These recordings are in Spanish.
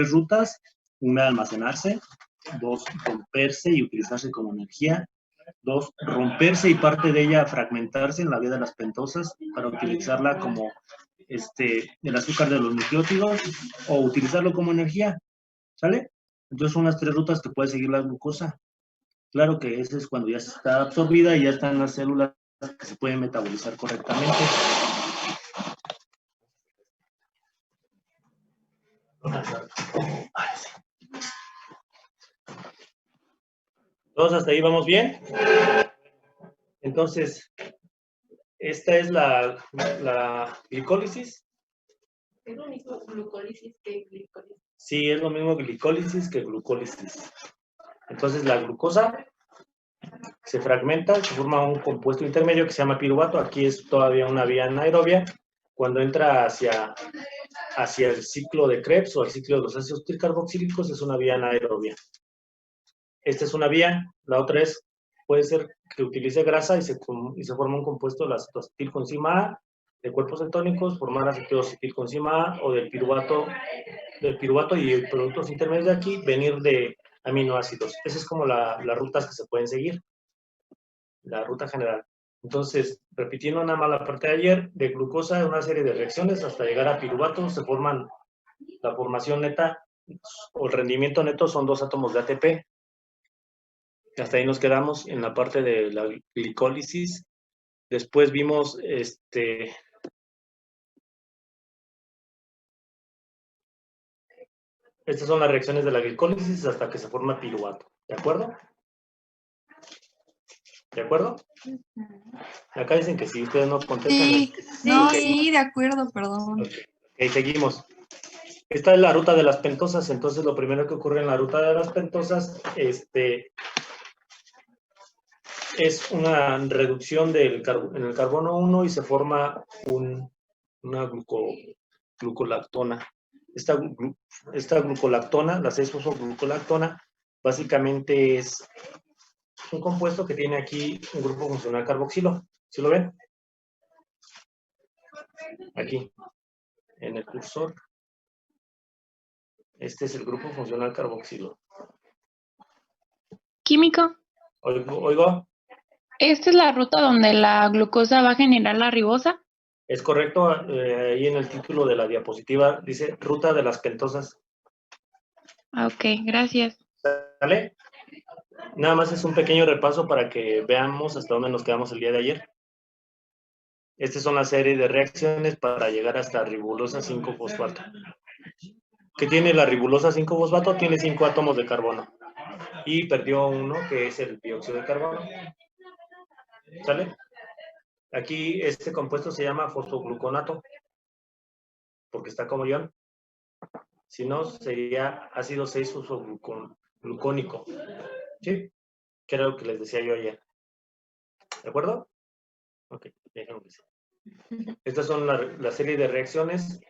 rutas. Una, almacenarse. 2, romperse y utilizarse como energía. 2, romperse y parte de ella fragmentarse en la vía de las pentosas para utilizarla como el azúcar de los nucleótidos o utilizarlo como energía, ¿sale? Entonces son las 3 rutas que puede seguir la glucosa. Claro que esa es cuando ya está absorbida y ya están las células que se pueden metabolizar correctamente. ¿Todos hasta ahí vamos bien? Entonces, esta es la glicólisis. ¿Es lo mismo glucólisis que glicólisis? Sí, es lo mismo glicólisis que glucólisis. Entonces, la glucosa se fragmenta, se forma un compuesto intermedio que se llama piruvato. Aquí es todavía una vía anaerobia. Cuando entra hacia el ciclo de Krebs o el ciclo de los ácidos tricarboxílicos, es una vía anaerobia. Esta es una vía. La otra puede ser que utilice grasa y se forma un compuesto de la acetoacetilcoenzima A, de cuerpos cetónicos, formar acetoacetilcoenzima A, o del piruvato y el productos intermedios de aquí venir de aminoácidos. Esas es como las rutas que se pueden seguir, la ruta general. Entonces, repitiendo nada más la parte de ayer, de glucosa, una serie de reacciones hasta llegar a piruvato, se forman, la formación neta o el rendimiento neto son 2 átomos de ATP. Hasta ahí nos quedamos en la parte de la glicólisis. Después vimos estas son las reacciones de la glicólisis hasta que se forma piruvato. ¿De acuerdo? ¿De acuerdo? Acá dicen que sí, ustedes no contestan. Sí, no, okay. Sí, de acuerdo, perdón. Ok, seguimos. Esta es la ruta de las pentosas. Entonces, lo primero que ocurre en la ruta de las pentosas es una reducción en el carbono 1 y se forma una glucolactona. Esta glucolactona, la 6-fosfoglucolactona, básicamente es un compuesto que tiene aquí un grupo funcional carboxilo. ¿Sí lo ven? Aquí, en el cursor. Este es el grupo funcional carboxilo. Químico. ¿Oigo? ¿Esta es la ruta donde la glucosa va a generar la ribosa? Es correcto, ahí en el título de la diapositiva dice ruta de las pentosas. Ok, gracias. ¿Sale? Nada más es un pequeño repaso para que veamos hasta dónde nos quedamos el día de ayer. Estas son la serie de reacciones para llegar hasta ribulosa 5-fosfato. ¿Qué tiene la ribulosa 5-fosfato? Tiene 5 átomos de carbono. Y perdió uno, que es el dióxido de carbono. ¿Sale? Aquí este compuesto se llama fosfogluconato, porque está como ion. Si no, sería ácido 6-fosfoglucónico. ¿Sí? Que era lo que les decía yo ayer. ¿De acuerdo? Ok, déjenme decir. Estas son la serie de reacciones.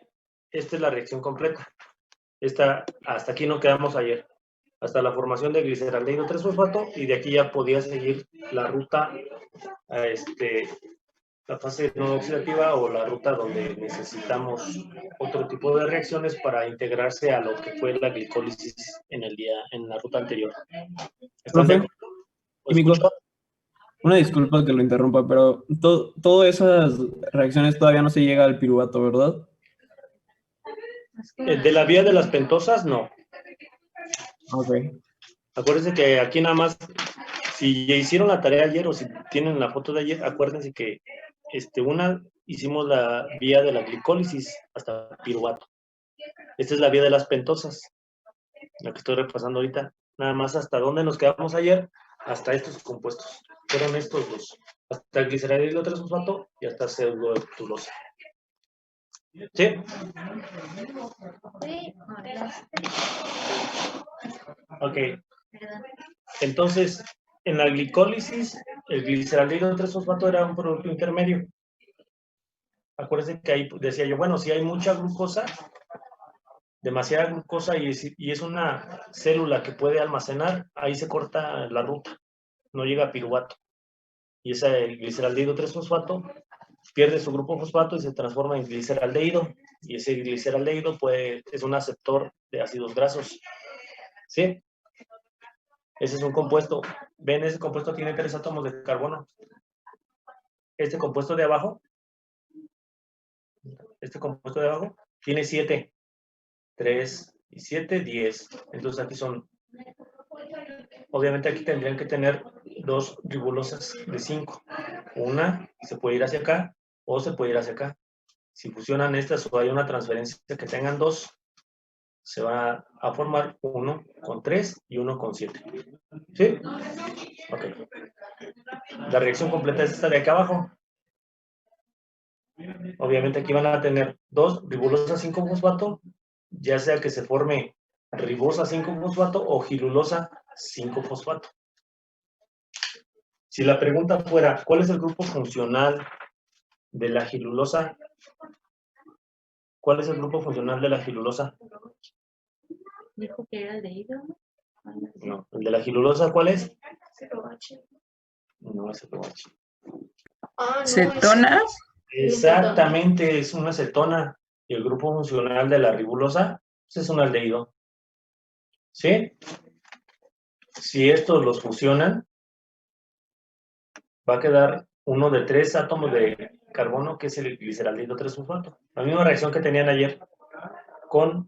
Esta es la reacción completa. Hasta aquí no quedamos ayer. Hasta la formación de gliceraldehído 3-fosfato, y de aquí ya podía seguir la ruta a la fase no oxidativa o la ruta donde necesitamos otro tipo de reacciones para integrarse a lo que fue la glicólisis en la ruta anterior. ¿Están de acuerdo? ¿Lo escucho? Una disculpa que lo interrumpa, pero todas esas reacciones todavía no se llega al piruvato, ¿verdad? De la vía de las pentosas, no. Ok. Acuérdense que aquí nada más, si ya hicieron la tarea ayer o si tienen la foto de ayer, acuérdense que hicimos la vía de la glicólisis hasta piruvato. Esta es la vía de las pentosas, la que estoy repasando ahorita. Nada más hasta dónde nos quedamos ayer, hasta estos compuestos. Fueron estos dos. Hasta el gliceraldehído 3-fosfato y hasta pseudoheptulosa. ¿Sí? Ok. Entonces, en la glicólisis, el gliceraldehído 3-fosfato era un producto intermedio. Acuérdense que ahí decía yo, bueno, si hay mucha glucosa, demasiada glucosa y es una célula que puede almacenar, ahí se corta la ruta, no llega a piruvato. Y ese gliceraldehído 3-fosfato pierde su grupo fosfato y se transforma en gliceraldehído. Y ese gliceraldehído es un aceptor de ácidos grasos. ¿Sí? Ese es un compuesto. ¿Ven? Ese compuesto tiene 3 átomos de carbono. Este compuesto de abajo tiene 7. 3 y 7, 10. Entonces aquí son, obviamente aquí tendrían que tener 2 ribulosas de 5. Una se puede ir hacia acá o se puede ir hacia acá. Si fusionan estas o hay una transferencia que tengan 2, se va a formar 1 con 3 y 1 con 7. ¿Sí? Ok. La reacción completa es esta de acá abajo. Obviamente aquí van a tener 2 ribulosas 5-fosfato, ya sea que se forme ribosa 5-fosfato o gilulosa 5-fosfato. Si la pregunta fuera, ¿cuál es el grupo funcional de la gilulosa? ¿Cuál es el grupo funcional de la gilulosa? Dijo que era aldehído. No, el de la gilulosa, ¿cuál es? 0H. No, es el OH. Ah, no, ¿Cetonas? Exactamente, es una cetona. Y el grupo funcional de la ribulosa pues es un aldehído. ¿Sí? Si estos los fusionan, va a quedar uno de 3 átomos de carbono, que es el gliceraldehído 3-fosfato. La misma reacción que tenían ayer con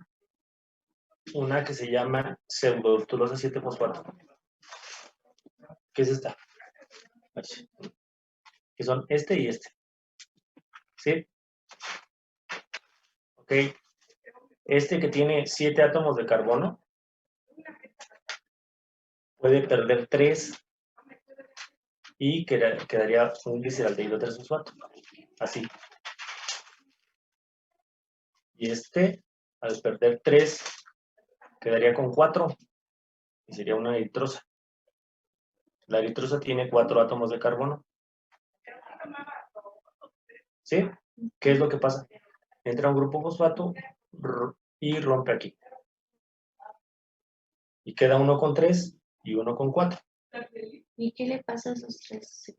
una que se llama pseudoftulosa 7-fosfato. ¿Qué es esta? Que son este y este. ¿Sí? Ok. Este que tiene 7 átomos de carbono puede perder 3 y quedaría un gliceraldehído 3-fosfato. Así. Y este, al perder 3, quedaría con 4 y sería una eritrosa. La eritrosa tiene 4 átomos de carbono. ¿Sí? ¿Qué es lo que pasa? Entra un grupo fosfato y rompe aquí. Y queda uno con 3 y uno con 4. ¿Y qué le pasa a esos 3?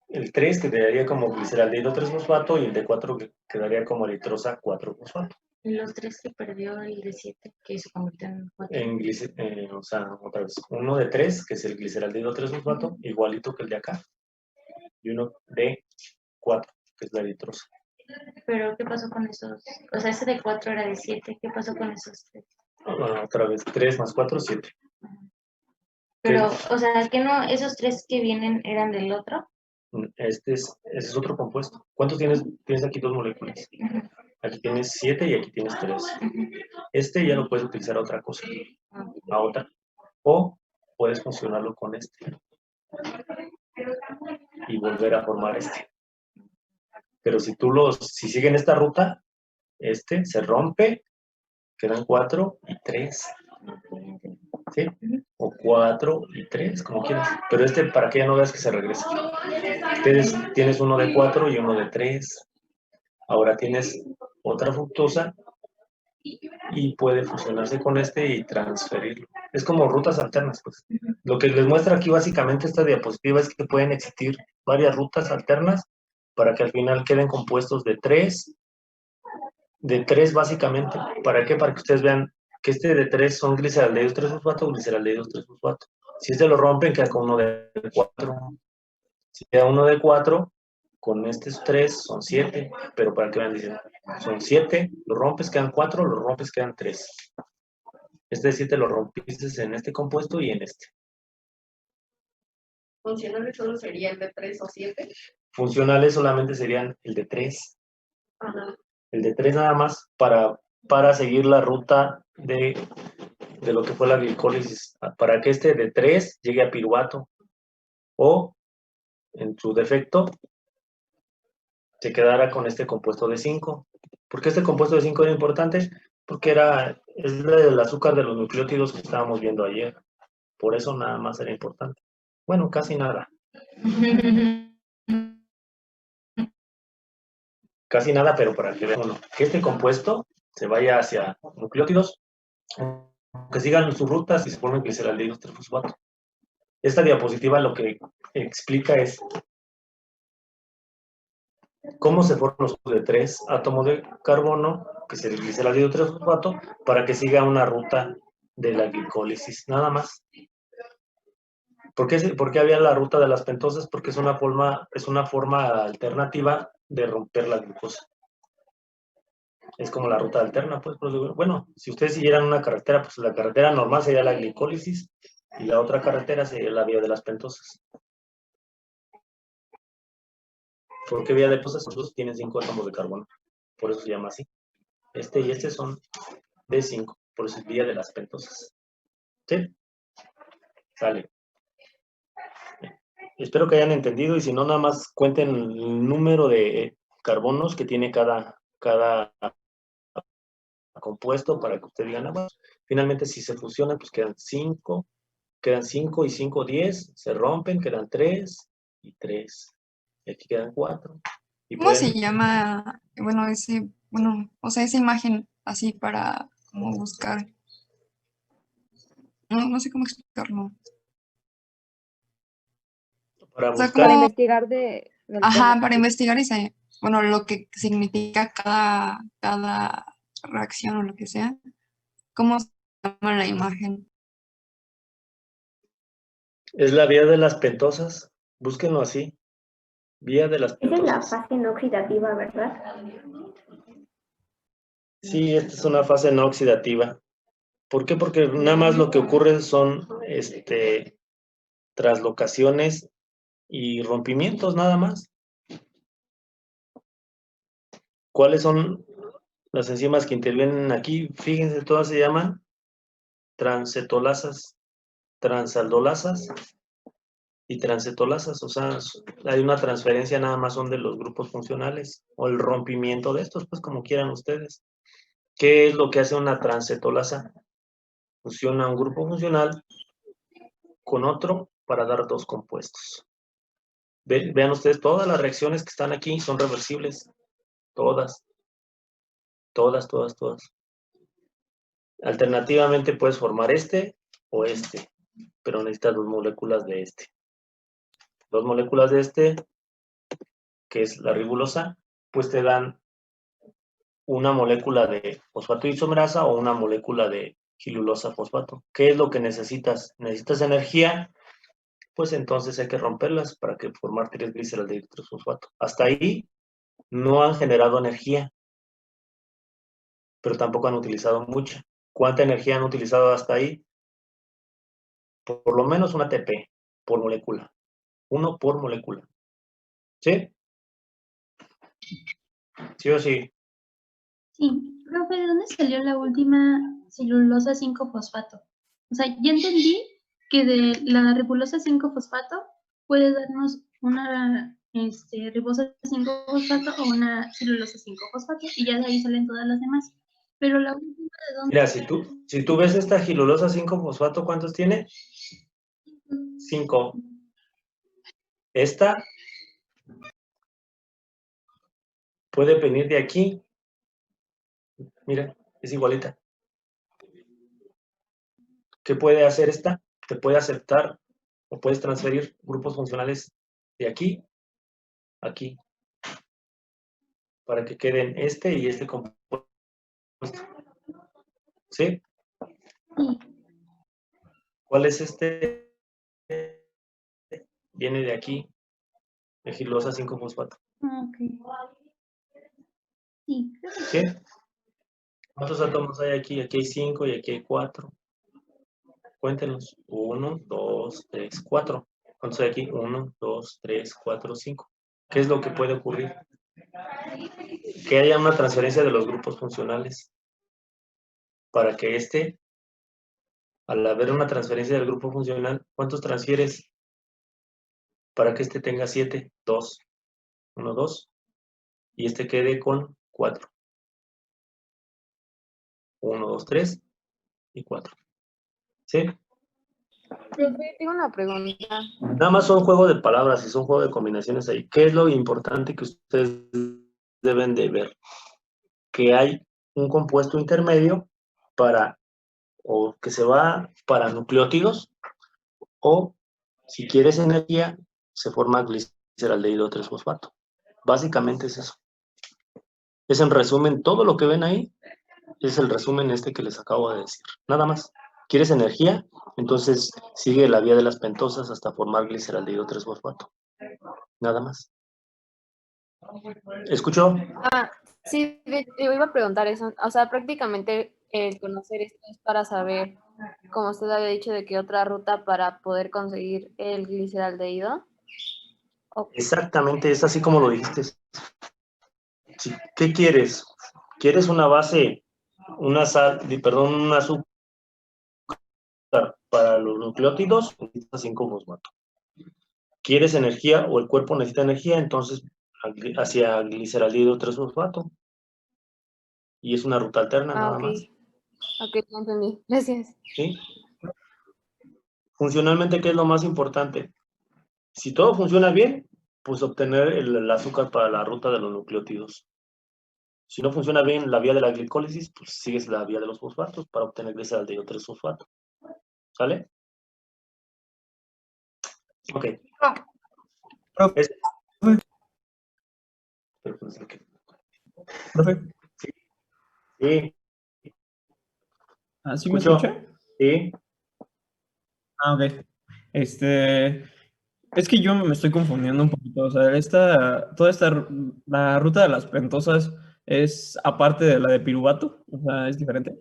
El 3 quedaría como gliceraldehído 3-fosfato y el de 4 quedaría como eritrosa 4-fosfato. Y los 3 que perdió el de 7, que se convirtió en 4. O sea, otra vez, uno de 3, que es el gliceraldehído 3-fosfato, igualito que el de acá. Y uno de 4, que es la eritrosa. Pero, ¿qué pasó con esos? O sea, ese de 4 era de 7. ¿Qué pasó con esos 3? Otra vez, 3 más 4, 7. Pero, o sea, ¿que no? ¿Esos 3 que vienen eran del otro? Ese es otro compuesto. ¿Cuántos tienes? Tienes aquí 2 moléculas. Ujú, Aquí tienes 7 y aquí tienes 3. ujú. Este ya lo puedes utilizar a otra cosa, Ah, a otra. O puedes funcionarlo con este y volver a formar este. Pero si siguen esta ruta, este se rompe, quedan 4 y 3. ¿Sí? O 4 y 3, como quieras. Pero este, para que ya no veas que se regresa. Tienes uno de 4 y uno de 3. Ahora tienes otra fructosa y puede fusionarse con este y transferirlo. Es como rutas alternas, pues. Lo que les muestra aquí básicamente esta diapositiva es que pueden existir varias rutas alternas para que al final queden compuestos de 3 básicamente. ¿Para qué? Para que ustedes vean que este de 3 son gliceraldehídos 3-fosfato, gliceraldehídos 3-fosfato. Si este lo rompen, queda con uno de 4. Si queda uno de 4, con estos 3 son 7, pero para que vean, dicen, son 7, lo rompes, quedan 4, lo rompes, quedan 3. Este de 7 lo rompiste en este compuesto y en este. ¿Funcionales solo sería el de 3 o 7? Funcionales solamente serían el de 3. Ajá. El de 3 nada más para seguir la ruta de lo que fue la glicólisis, para que este de 3 llegue a piruvato o, en su defecto, se quedara con este compuesto de 5. ¿Por qué este compuesto de 5 era importante? Porque es el azúcar de los nucleótidos que estábamos viendo ayer. Por eso nada más era importante. Bueno, casi nada. Casi nada, pero para que vean que este compuesto se vaya hacia nucleótidos, que sigan sus rutas y se formen gliceraldehídos 3-fosfato. Esta diapositiva lo que explica es ¿Cómo se forman los de 3 átomos de carbono, que es el gliceraldehído 3-fosfato, para que siga una ruta de la glicólisis? Nada más. ¿Por qué había la ruta de las pentosas? Porque es una forma alternativa de romper la glucosa. Es como la ruta alterna, pues. Bueno, si ustedes siguieran una carretera, pues la carretera normal sería la glicólisis y la otra carretera sería la vía de las pentosas. ¿Por qué vía de pentosas? Los tienen 5 átomos de carbono. Por eso se llama así. Este y este son de 5, por eso es vía de las pentosas. ¿Sí? Sale. Espero que hayan entendido y si no, nada más cuenten el número de carbonos que tiene cada compuesto para que ustedes digan, bueno, finalmente si se fusionan, pues quedan 5 y 5, 10, se rompen, quedan 3 y 3. Y aquí quedan 4. Y ¿Cómo se llama? Bueno, o sea, esa imagen así para como buscar. No sé cómo explicarlo. para O sea, buscar, Para como, investigar del ajá, tema. para investigar ese, bueno, lo que significa cada reacción o lo que sea. ¿Cómo se llama la imagen? es la vía de las pentosas. Búsquenlo así. Vía de las Esa es la pentosas. fase no oxidativa, ¿verdad? Sí, esta es una fase no oxidativa. ¿Por qué? Porque nada más lo que ocurre son traslocaciones y rompimientos, nada más. ¿Cuáles son las enzimas que intervienen aquí? Fíjense, todas se llaman transcetolasas, transaldolasas y transcetolasas. O sea, hay una transferencia, nada más son de los grupos funcionales o el rompimiento de estos, pues como quieran ustedes. ¿Qué es lo que hace una transcetolasa? Fusiona un grupo funcional con otro para dar 2 compuestos. Vean ustedes, todas las reacciones que están aquí son reversibles. Todas. Alternativamente puedes formar este o este, pero necesitas 2 moléculas de este. 2 moléculas de este, que es la ribulosa, pues te dan una molécula de fosfato isomerasa o una molécula de gilulosa fosfato. ¿Qué es lo que necesitas? ¿Necesitas energía? Pues entonces hay que romperlas para que formar 3 gliceraldehído 3-fosfato. Hasta ahí no han generado energía, pero tampoco han utilizado mucha. ¿Cuánta energía han utilizado hasta ahí? Por lo menos un ATP por molécula. 1 por molécula. ¿Sí? ¿Sí o sí? Sí, profe, ¿de dónde salió la última celulosa 5-fosfato? O sea, ya entendí que de la ribosa 5-fosfato puede darnos una ribosa 5-fosfato o una celulosa 5-fosfato y ya de ahí salen todas las demás. Pero la última, ¿de dónde? Mira, si tú ves esta gilulosa 5-fosfato, ¿cuántos tiene? 5. Esta puede venir de aquí. Mira, es igualita. ¿Qué puede hacer esta? Te puede aceptar o puedes transferir grupos funcionales de aquí a aquí para que queden este y este compuesto. ¿Sí? ¿Cuál es este? Viene de aquí, de gilulosa 5-fosfato. Ok. Sí, creo que ¿Sí? ¿Cuántos átomos hay aquí? Aquí hay 5 y aquí hay 4. Cuéntenos. 1, 2, 3, 4. ¿Cuántos hay aquí? 1, 2, 3, 4, 5. ¿Qué es lo que puede ocurrir? Que haya una transferencia de los grupos funcionales para que al haber una transferencia del grupo funcional, ¿cuántos transfieres para que tenga 7? 2. 1, 2. Y quede con 4. 1, 2, 3 y 4. ¿Sí? Profe, tengo una pregunta. Nada más son juego de palabras y son juego de combinaciones ahí. ¿Qué es lo importante que ustedes deben de ver? Que hay un compuesto intermedio o que se va para nucleótidos, o si quieres energía, se forma gliceraldehído 3-fosfato. Básicamente es eso. Es en resumen, todo lo que ven ahí es el resumen este que les acabo de decir. Nada más. ¿Quieres energía? Entonces sigue la vía de las pentosas hasta formar gliceraldehído 3-fosfato. Nada más. ¿Escuchó? Sí, yo iba a preguntar eso. O sea, prácticamente el conocer esto es para saber, como usted había dicho, de qué otra ruta para poder conseguir el gliceraldehído. Exactamente, es así como lo dijiste. ¿Qué quieres? ¿Quieres una base, una sal, perdón, un azúcar para los nucleótidos? Necesitas 5-fosfato. ¿Quieres energía o el cuerpo necesita energía? Entonces hacia gliceraldehído 3-fosfato. Y es una ruta alterna nada Ok. más. Ok, ya entendí. Gracias. ¿Sí? Funcionalmente, ¿qué es lo más importante? Si todo funciona bien, pues obtener el azúcar para la ruta de los nucleótidos. Si no funciona bien la vía de la glicólisis, pues sigues la vía de los fosfatos para obtener gliceraldehído 3-fosfato. ¿Sale? Ok. Profe, Es- profe, Sí, ¿así me escucho. escucha? Sí. Ah, ok. Es que yo me estoy confundiendo un poquito. O sea, la ruta de las pentosas es aparte de la de piruvato. O sea, es diferente.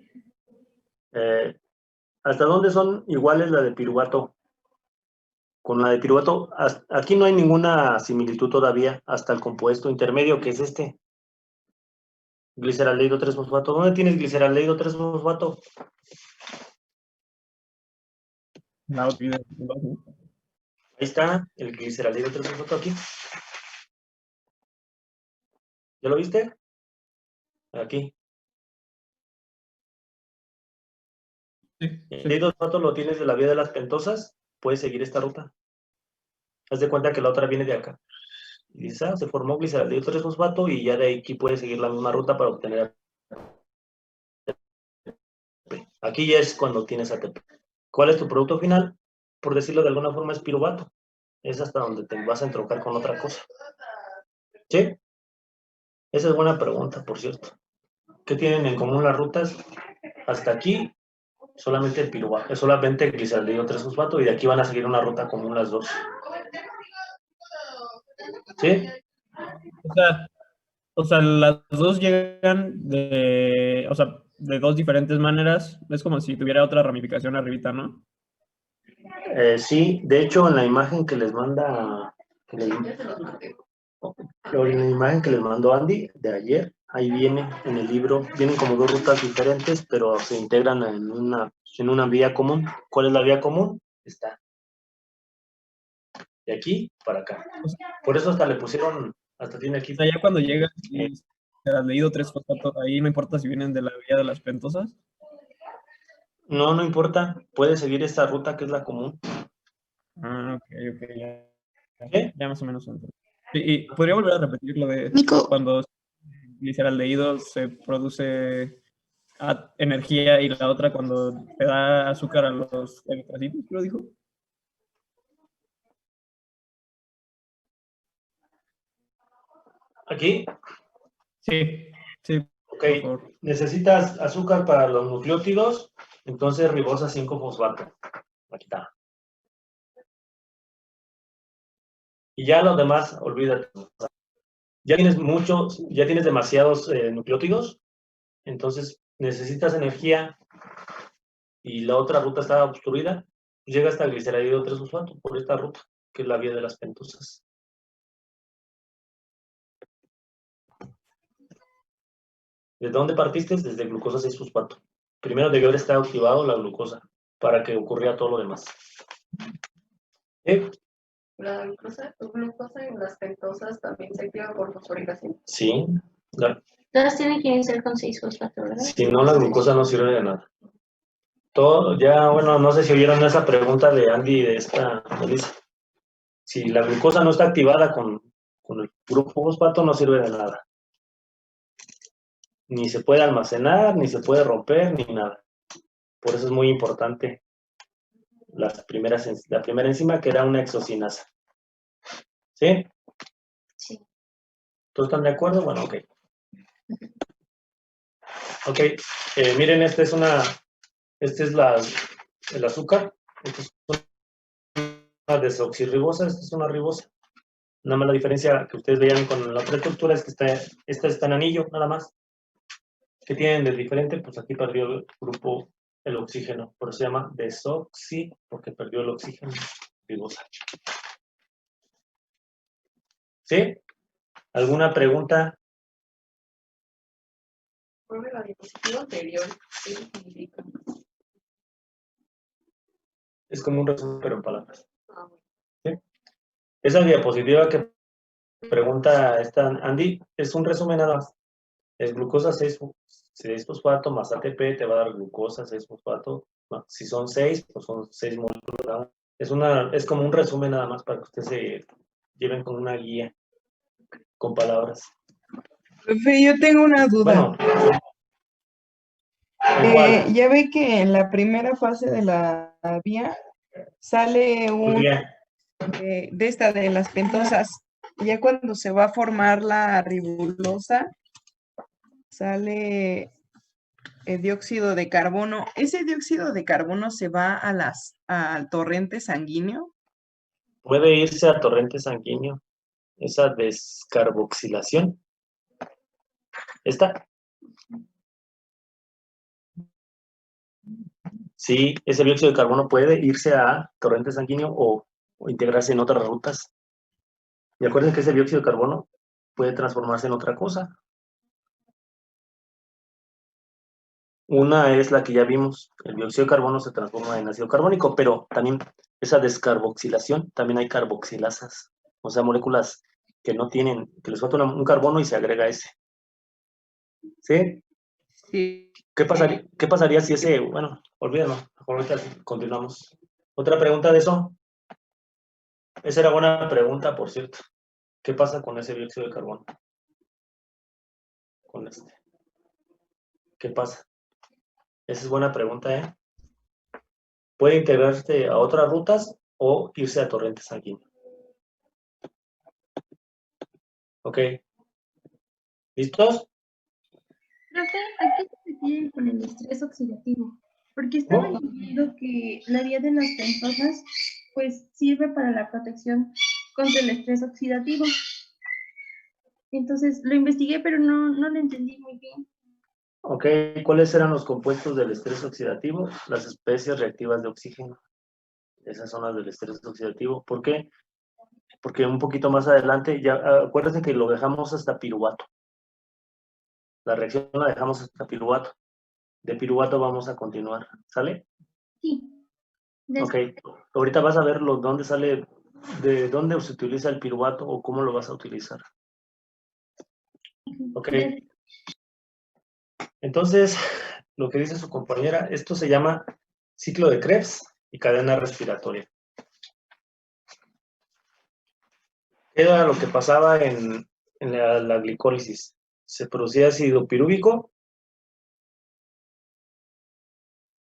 ¿Hasta dónde son iguales la de piruvato? Con la de piruvato, aquí no hay ninguna similitud todavía hasta el compuesto intermedio, que es este. Gliceraldehído 3-fosfato. ¿Dónde tienes gliceraldehído 3-fosfato? La otra idea. Ahí está el gliceraldehído 3-fosfato aquí. ¿Ya lo viste? Aquí. Sí, El sí. fosfato lo tienes de la vía de las pentosas, puedes seguir esta ruta. Haz de cuenta que la otra viene de acá. Y dices, se formó gliceraldehído 3-fosfato y ya de aquí puedes seguir la misma ruta para obtener ATP. Aquí ya es cuando tienes ATP. ¿Cuál es tu producto final? Por decirlo de alguna forma es piruvato. Es hasta donde te vas a entroncar con otra cosa. ¿Sí? Esa es buena pregunta, por cierto. ¿Qué tienen en común las rutas? Hasta aquí solamente el piruvato, solamente el gliceraldehído 3-fosfato y de aquí van a seguir una ruta común las dos. ¿Sí? O sea, las dos llegan de dos diferentes maneras. Es como si tuviera otra ramificación arribita, ¿no? Sí, de hecho en la imagen que les manda, en la imagen que les mandó Andy de ayer, ahí viene en el libro, vienen como dos rutas diferentes, pero se integran en una vía común. ¿Cuál es la vía común? Está de aquí para acá. Por eso hasta le pusieron, hasta tiene aquí. O sea, ya cuando llega y se has leído 3-fosfato, ahí no importa si vienen de la vía de las pentosas. No, no importa, puede seguir esta ruta que es la común. Ah, ok, ¿Sí? ya más o menos entiendo. Y podría volver a repetir lo de Nico, cuando gliceraldehído se produce energía y la otra cuando te da azúcar a los eritrocitos, creo dijo. Aquí, Sí, ok. por favor. Necesitas azúcar para los nucleótidos, entonces ribosa 5-fosfato. Aquí está. Y ya los demás, olvídate. Ya tienes demasiados nucleótidos, entonces necesitas energía y la otra ruta está obstruida, llega hasta el gliceraldehído 3-fosfato por esta ruta, que es la vía de las pentosas. ¿Desde dónde partiste? Desde glucosa 6-fosfato. Primero debió haber estado activado la glucosa para que ocurriera todo lo demás. La glucosa en las pentosas también se activa por fosforilación. Sí. Todas tienen que iniciar con 6-fosfato, ¿verdad? Si no, la glucosa no sirve de nada. Bueno, no sé si oyeron esa pregunta de Andy y de esta Melissa. Si la glucosa no está activada con el grupo fosfato, no sirve de nada. Ni se puede almacenar, ni se puede romper, ni nada. Por eso es muy importante la primera enzima, que era una exocinasa. ¿Sí? Sí. ¿Todos están de acuerdo? Bueno, ok. Ok, miren, este es el azúcar. Esta es una desoxirribosa, esta es una ribosa. Nada más la diferencia que ustedes veían con la otra estructura es que esta está en anillo, nada más. ¿Qué tienen de diferente? Pues aquí perdió el grupo el oxígeno, por eso se llama desoxi, porque perdió el oxígeno. Ribosa. ¿Sí? ¿Alguna pregunta? Profe, la diapositiva anterior, ¿qué significa? Es como un resumen, pero en palabras. Ah, bueno. ¿Sí? Esa diapositiva que pregunta esta Andy es un resumen nada más. Es glucosa 6 fosfato más ATP te va a dar glucosa 6 fosfato. Si son 6, pues son 6 moléculas. Es como un resumen nada más para que ustedes se lleven con una guía con palabras. Profe, yo tengo una duda. Bueno, igual, Ya ve que en la primera fase de la vía sale muy un bien. de esta de las pentosas. Ya cuando se va a formar la ribulosa, sale el dióxido de carbono. ¿Ese dióxido de carbono se va al torrente sanguíneo? Puede irse a torrente sanguíneo. Esa descarboxilación. ¿Esta? Sí, ese dióxido de carbono puede irse a torrente sanguíneo o integrarse en otras rutas. Y acuérdense que ese dióxido de carbono puede transformarse en otra cosa. Una es la que ya vimos, el dióxido de carbono se transforma en ácido carbónico, pero también esa descarboxilación, también hay carboxilasas, o sea, moléculas que no tienen, que les falta un carbono y se agrega ese. ¿Sí? Sí. ¿Qué pasaría si ese, bueno, olvídalo, ahorita continuamos. ¿Otra pregunta de eso? Esa era buena pregunta, por cierto. ¿Qué pasa con ese dióxido de carbono? Con este. ¿Qué pasa? Esa es buena pregunta, ¿eh? Puede integrarse a otras rutas o irse a torrente sanguíneo. ¿Ok? ¿Listos? Profe, ¿a qué se refiere con el estrés oxidativo? Porque estaba ¿Cómo? entendiendo que la vía de las pentosas pues sirve para la protección contra el estrés oxidativo. Entonces lo investigué, pero no lo entendí muy bien. Ok, ¿cuáles eran los compuestos del estrés oxidativo? Las especies reactivas de oxígeno. Esas son las del estrés oxidativo. ¿Por qué? Porque un poquito más adelante, ya acuérdense que lo dejamos hasta piruvato. La reacción la dejamos hasta piruvato. De piruvato vamos a continuar. ¿Sale? Sí. Ok. Ahorita vas a ver dónde sale, de dónde se utiliza el piruvato o cómo lo vas a utilizar. Ok. Entonces, lo que dice su compañera, esto se llama ciclo de Krebs y cadena respiratoria. Era lo que pasaba en la glicólisis. Se producía ácido pirúvico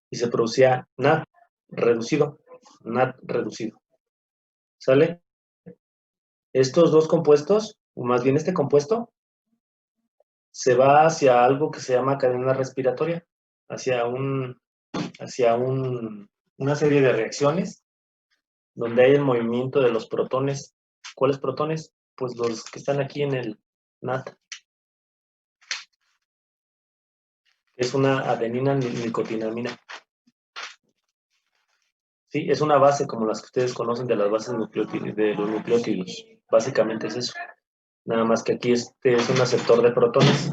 y se producía NAD reducido. NAD reducido. ¿Sale? Estos dos compuestos, o más bien este compuesto, se va hacia algo que se llama cadena respiratoria, hacia una serie de reacciones donde hay el movimiento de los protones. ¿Cuáles protones? Pues los que están aquí en el NAD. Es una adenina nicotinamina. Sí, es una base como las que ustedes conocen de las bases de los nucleótidos. Básicamente es eso. Nada más que aquí este es un aceptor de protones.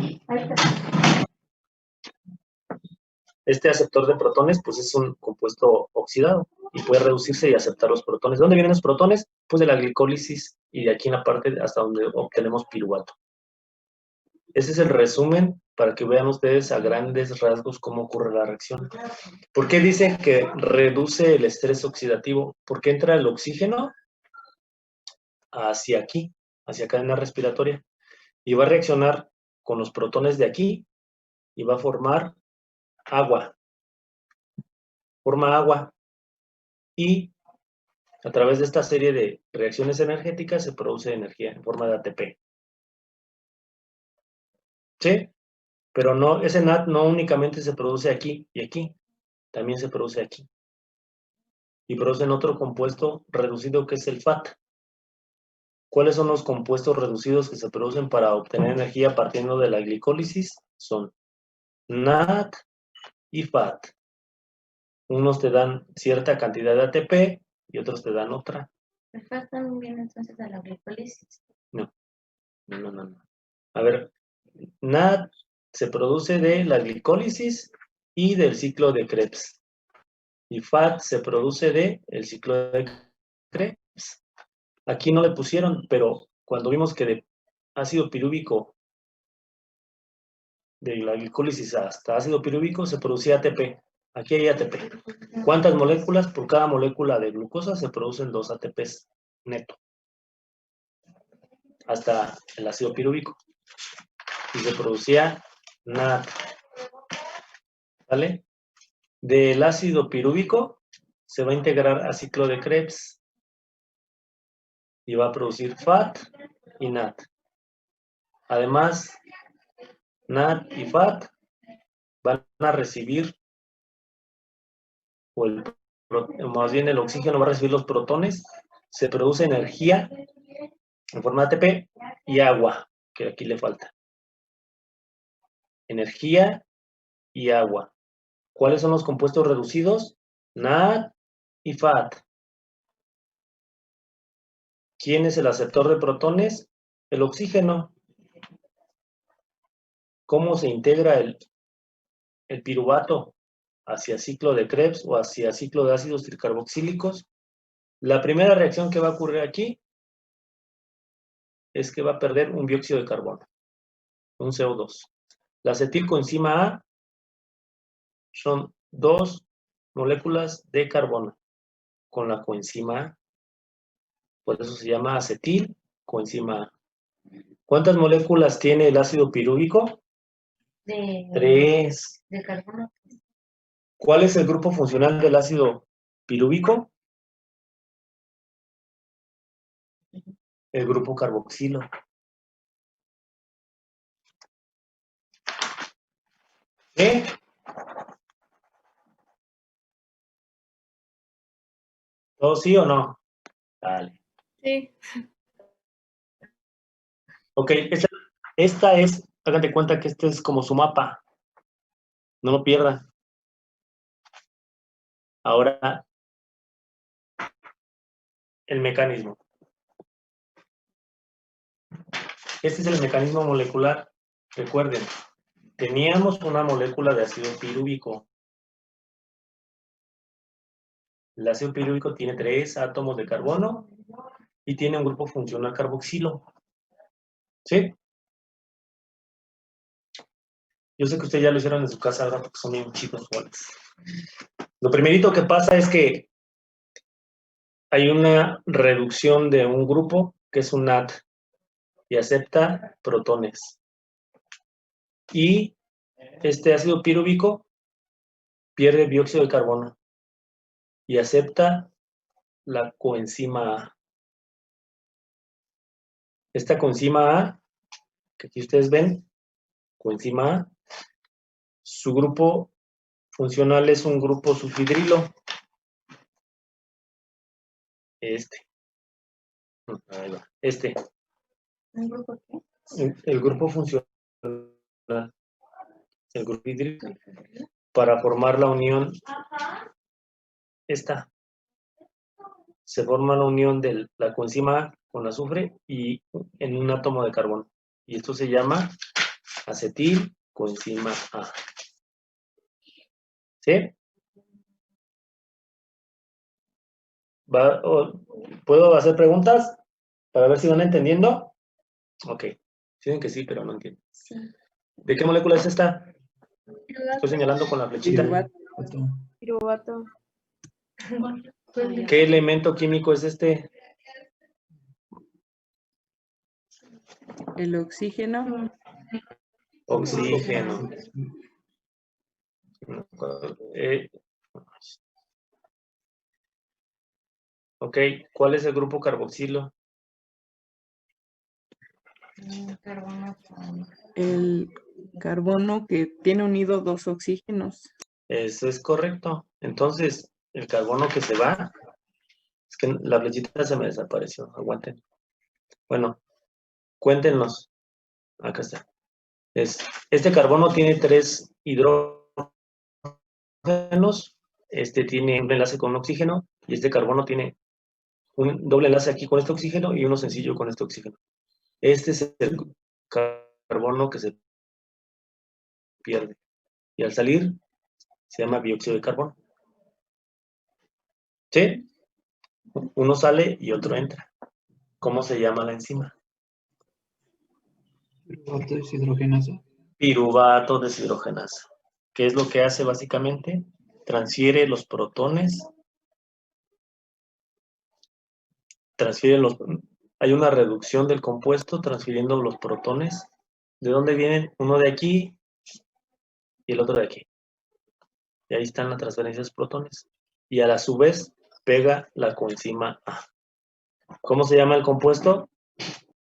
Este aceptor de protones, pues es un compuesto oxidado y puede reducirse y aceptar los protones. ¿De dónde vienen los protones? Pues de la glicólisis y de aquí en la parte hasta donde obtenemos piruvato. Ese es el resumen para que vean ustedes a grandes rasgos cómo ocurre la reacción. ¿Por qué dicen que reduce el estrés oxidativo? Porque entra el oxígeno hacia aquí, hacia cadena respiratoria, y va a reaccionar con los protones de aquí y va a formar agua. Forma agua y a través de esta serie de reacciones energéticas se produce energía en forma de ATP. ¿Sí? Pero no, ese NAD no únicamente se produce aquí y aquí, también se produce aquí. Y producen otro compuesto reducido que es el FAT. ¿Cuáles son los compuestos reducidos que se producen para obtener energía partiendo de la glicólisis? Son NAD y FAT. Unos te dan cierta cantidad de ATP y otros te dan otra. ¿El FAT también viene entonces a la glicólisis? No. A ver, NAD se produce de la glicólisis y del ciclo de Krebs. Y FAT se produce de el ciclo de Krebs. Aquí no le pusieron, pero cuando vimos que de ácido pirúvico, de la glicólisis hasta ácido pirúvico, se producía ATP. Aquí hay ATP. ¿Cuántas moléculas? Por cada molécula de glucosa se producen 2 ATPs neto. Hasta el ácido pirúvico. Y se producía NAD. ¿Vale? Del ácido pirúvico se va a integrar a ciclo de Krebs y va a producir FAT y NAD. Además, NAD y FAT van a recibir, más bien el oxígeno va a recibir los protones, se produce energía en forma de ATP y agua, que aquí le falta. Energía y agua. ¿Cuáles son los compuestos reducidos? NAD y FAT. ¿Quién es el aceptor de protones? El oxígeno. ¿Cómo se integra el piruvato hacia ciclo de Krebs o hacia ciclo de ácidos tricarboxílicos? La primera reacción que va a ocurrir aquí es que va a perder un dióxido de carbono, un CO2. La acetilcoenzima A son 2 moléculas de carbono con la coenzima A. Por eso se llama acetilcoenzima A. ¿Cuántas moléculas tiene el ácido pirúvico? 3. De carbono. ¿Cuál es el grupo funcional del ácido pirúvico? El grupo carboxilo. ¿Eh? ¿Todo sí o no? Vale. Sí. Ok, esta es, hagan de cuenta que este es como su mapa. No lo pierdan. Ahora, el mecanismo. Este es el mecanismo molecular. Recuerden, teníamos una molécula de ácido pirúvico. El ácido pirúvico tiene 3 átomos de carbono y tiene un grupo funcional carboxilo. ¿Sí? Yo sé que ustedes ya lo hicieron en su casa ahora porque son bien chicos. Lo primerito que pasa es que hay una reducción de un grupo que es un NAD y acepta protones. Y este ácido pirúvico pierde dióxido de carbono y acepta la coenzima A. Esta coenzima A, que aquí ustedes ven, coenzima A, su grupo funcional es un grupo sulfidrilo. Ahí va. ¿Un grupo qué? El grupo funcional, el grupo hídrico, para formar la unión, se forma la unión de la coenzima A con azufre y en un átomo de carbono. Y esto se llama acetilcoenzima A. ¿Sí? ¿Puedo hacer preguntas para ver si van entendiendo? Ok. Dicen que sí, pero no entiendo. Sí. ¿De qué molécula es esta? Estoy señalando con la flechita. Piruvato. ¿Qué elemento químico es este? El oxígeno. Oxígeno. Ok, ¿cuál es el grupo carboxilo? Carbono. el carbono que tiene unido 2 oxígenos. Eso es correcto. Entonces, el carbono que se va, es que la flechita se me desapareció, aguanten. Bueno, cuéntenos. Acá está. Este carbono tiene 3 hidrógenos, este tiene un enlace con un oxígeno, y este carbono tiene un doble enlace aquí con este oxígeno y uno sencillo con este oxígeno. Este es el carbono que se pierde. Y al salir, se llama dióxido de carbono. ¿Sí? Uno sale y otro entra. ¿Cómo se llama la enzima? Piruvato deshidrogenasa. Piruvato deshidrogenasa. ¿Qué es lo que hace básicamente? Transfiere los protones. Hay una reducción del compuesto transfiriendo los protones. ¿De dónde vienen? Uno de aquí y el otro de aquí. Y ahí están las transferencias de protones. Y a la su vez pega la coenzima A. ¿Cómo se llama el compuesto?